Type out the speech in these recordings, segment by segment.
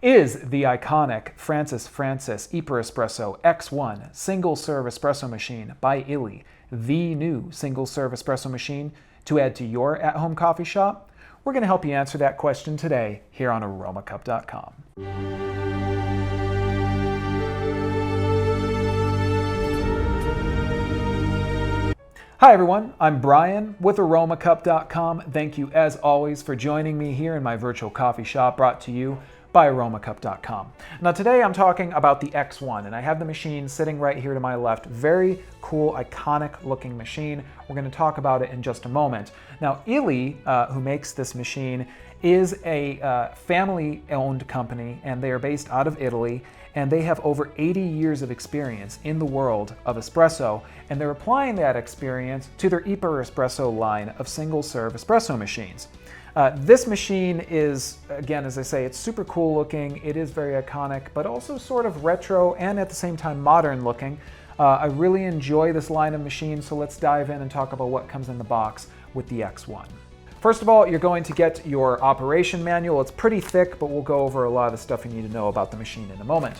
Is the iconic Francis iperEspresso X1 single-serve espresso machine by Illy the new single-serve espresso machine to add to your at-home coffee shop? We're going to help you answer that question today here on Aromacup.com. Hi everyone, I'm Brian with Aromacup.com. Thank you as always for joining me here in my virtual coffee shop brought to you by Aromacup.com. Now today I'm talking about the X1 and I have the machine sitting right here to my left. Very cool, iconic looking machine. We're going to talk about it in just a moment. Now Illy, who makes this machine, is a family-owned company and they are based out of Italy, and they have over 80 years of experience in the world of espresso, and they're applying that experience to their iperEspresso line of single-serve espresso machines. This machine is, again, as I say, it's super cool looking, it is very iconic, but also sort of retro and at the same time modern looking. I really enjoy this line of machines, so let's dive in and talk about what comes in the box with the X1. First of all, you're going to get your operation manual. It's pretty thick, but we'll go over a lot of the stuff you need to know about the machine in a moment.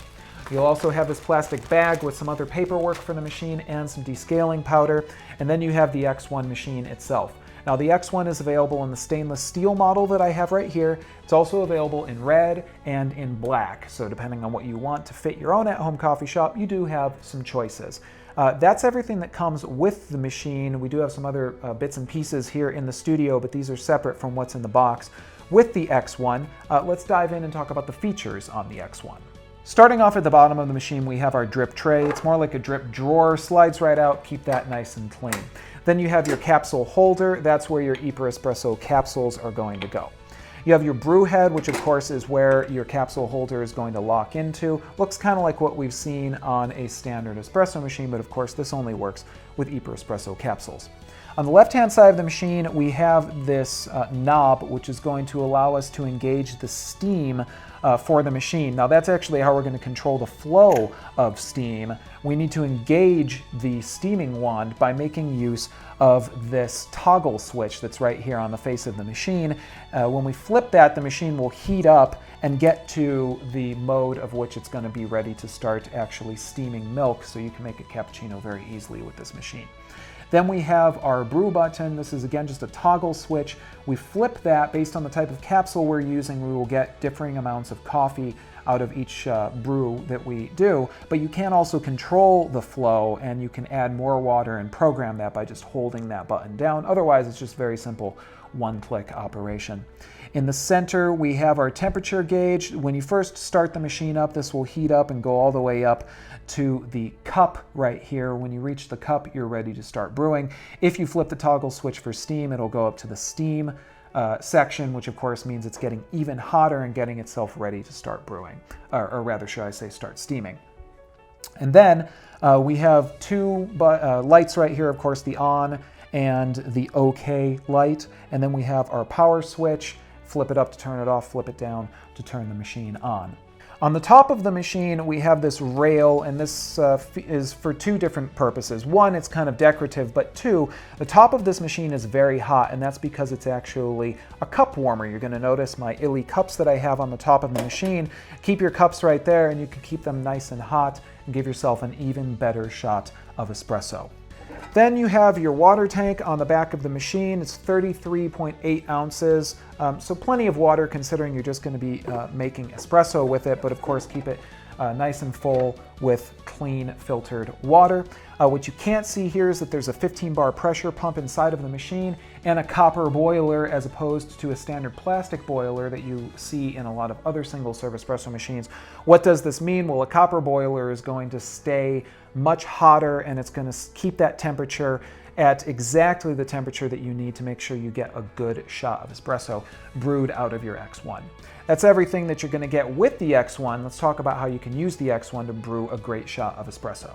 You'll also have this plastic bag with some other paperwork for the machine and some descaling powder, and then you have the X1 machine itself. Now the X1 is available in the stainless steel model that I have right here. It's also available in red and in black, so depending on what you want to fit your own at-home coffee shop, you do have some choices. That's everything that comes with the machine. We do have some other bits and pieces here in the studio, but these are separate from what's in the box. With the X1, let's dive in and talk about the features on the X1. Starting off at the bottom of the machine, we have our drip tray. It's more like a drip drawer, slides right out, keep that nice and clean. Then you have your capsule holder. That's where your iperEspresso capsules are going to go. You have your brew head, which of course is where your capsule holder is going to lock into. Looks kind of like what we've seen on a standard espresso machine, but of course this only works with iperEspresso capsules. On the left-hand side of the machine, we have this knob, which is going to allow us to engage the steam for the machine. Now that's actually how we're going to control the flow of steam. We need to engage the steaming wand by making use of this toggle switch that's right here on the face of the machine. When we flip that, the machine will heat up and get to the mode of which it's going to be ready to start actually steaming milk, so you can make a cappuccino very easily with this machine. Then we have our brew button. This is again just a toggle switch. We flip that based on the type of capsule we're using. We will get differing amounts of coffee out of each brew that we do, but you can also control the flow and you can add more water and program that by just holding that button down. Otherwise, it's just very simple one-click operation. In the center, we have our temperature gauge. When you first start the machine up, this will heat up and go all the way up to the cup right here. When you reach the cup, you're ready to start brewing. If you flip the toggle switch for steam, it'll go up to the steam section, which of course means it's getting even hotter and getting itself ready to start brewing, or rather, should I say, start steaming. And then we have two lights right here, of course, the on and the OK light. And then we have our power switch. Flip it up to turn it off, flip it down to turn the machine on. On the top of the machine, we have this rail, and this is for two different purposes. One, it's kind of decorative, but two, the top of this machine is very hot, and that's because it's actually a cup warmer. You're going to notice my Illy cups that I have on the top of the machine. Keep your cups right there, and you can keep them nice and hot and give yourself an even better shot of espresso. Then you have your water tank on the back of the machine. It's 33.8 ounces, so plenty of water considering you're just going to be making espresso with it, but of course keep it nice and full with clean filtered water. What you can't see here is that there's a 15-bar pressure pump inside of the machine and a copper boiler as opposed to a standard plastic boiler that you see in a lot of other single-serve espresso machines. What does this mean? Well, a copper boiler is going to stay much hotter and it's going to keep that temperature at exactly the temperature that you need to make sure you get a good shot of espresso brewed out of your X1. That's everything that you're going to get with the X1. Let's talk about how you can use the X1 to brew a great shot of espresso.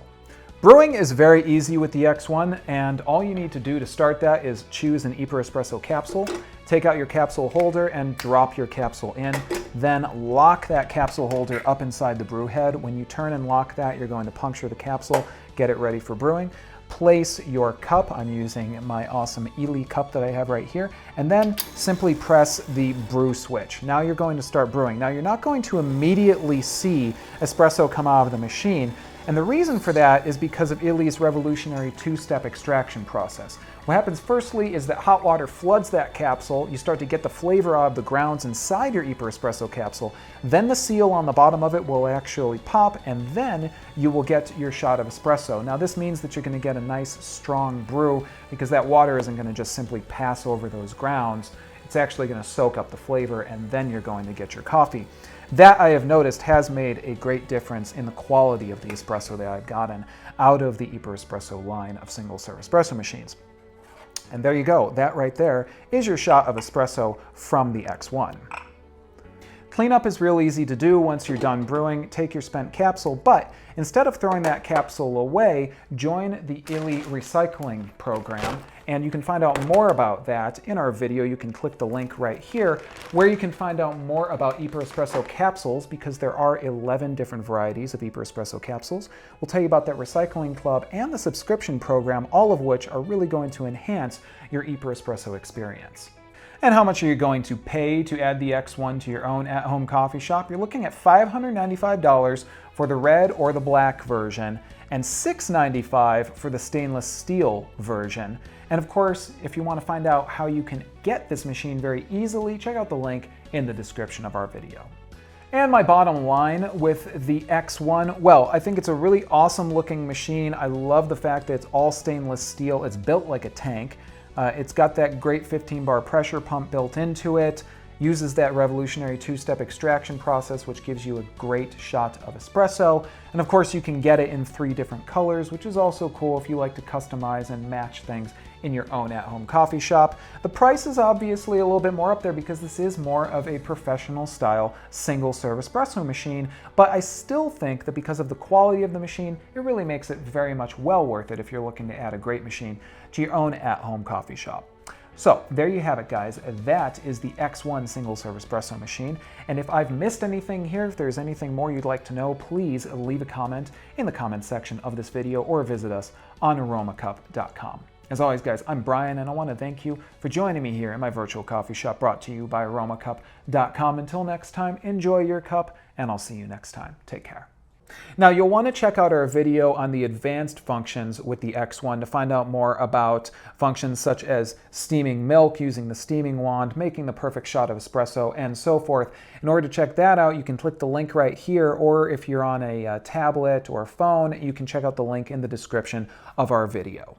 Brewing is very easy with the X1, and all you need to do to start that is choose an iperEspresso capsule, take out your capsule holder and drop your capsule in, then lock that capsule holder up inside the brew head. When you turn and lock that, you're going to puncture the capsule, get it ready for brewing. place your cup. I'm using my awesome Illy cup that I have right here, and then simply press the brew switch. Now you're going to start brewing. Now you're not going to immediately see espresso come out of the machine, and the reason for that is because of Illy's revolutionary two-step extraction process. What happens firstly is that hot water floods that capsule. You start to get the flavor out of the grounds inside your iperEspresso capsule. Then the seal on the bottom of it will actually pop, and then you will get your shot of espresso. Now this means that you're going to get a nice strong brew because that water isn't going to just simply pass over those grounds. It's actually going to soak up the flavor, and then you're going to get your coffee. That, I have noticed, has made a great difference in the quality of the espresso that I've gotten out of the iperEspresso line of single-serve espresso machines. And there you go. That right there is your shot of espresso from the X1. Cleanup is real easy to do once you're done brewing. Take your spent capsule, but instead of throwing that capsule away, join the Illy recycling program. And you can find out more about that in our video. You can click the link right here where you can find out more about iperEspresso capsules, because there are 11 different varieties of iperEspresso capsules. We'll tell you about that recycling club and the subscription program, all of which are really going to enhance your iperEspresso experience. And how much are you going to pay to add the X1 to your own at-home coffee shop? You're looking at $595 for the red or the black version, and $695 for the stainless steel version. And of course, if you want to find out how you can get this machine very easily, check out the link in the description of our video. And my bottom line with the X1, well, I think it's a really awesome looking machine. I love the fact that it's all stainless steel. It's built like a tank. It's got that great 15-bar pressure pump built into it, uses that revolutionary two-step extraction process, which gives you a great shot of espresso. And of course, you can get it in 3 different colors, which is also cool if you like to customize and match things in your own at-home coffee shop. The price is obviously a little bit more up there because this is more of a professional style single-serve espresso machine, but I still think that because of the quality of the machine, it really makes it very much well worth it if you're looking to add a great machine to your own at-home coffee shop. So there you have it, guys. That is the X1 single-serve espresso machine. And if I've missed anything here, if there's anything more you'd like to know, please leave a comment in the comment section of this video or visit us on Aromacup.com. As always, guys, I'm Brian, and I want to thank you for joining me here in my virtual coffee shop brought to you by Aromacup.com. Until next time, enjoy your cup, and I'll see you next time. Take care. Now, you'll want to check out our video on the advanced functions with the X1 to find out more about functions such as steaming milk, using the steaming wand, making the perfect shot of espresso, and so forth. In order to check that out, you can click the link right here, or if you're on a tablet or phone, you can check out the link in the description of our video.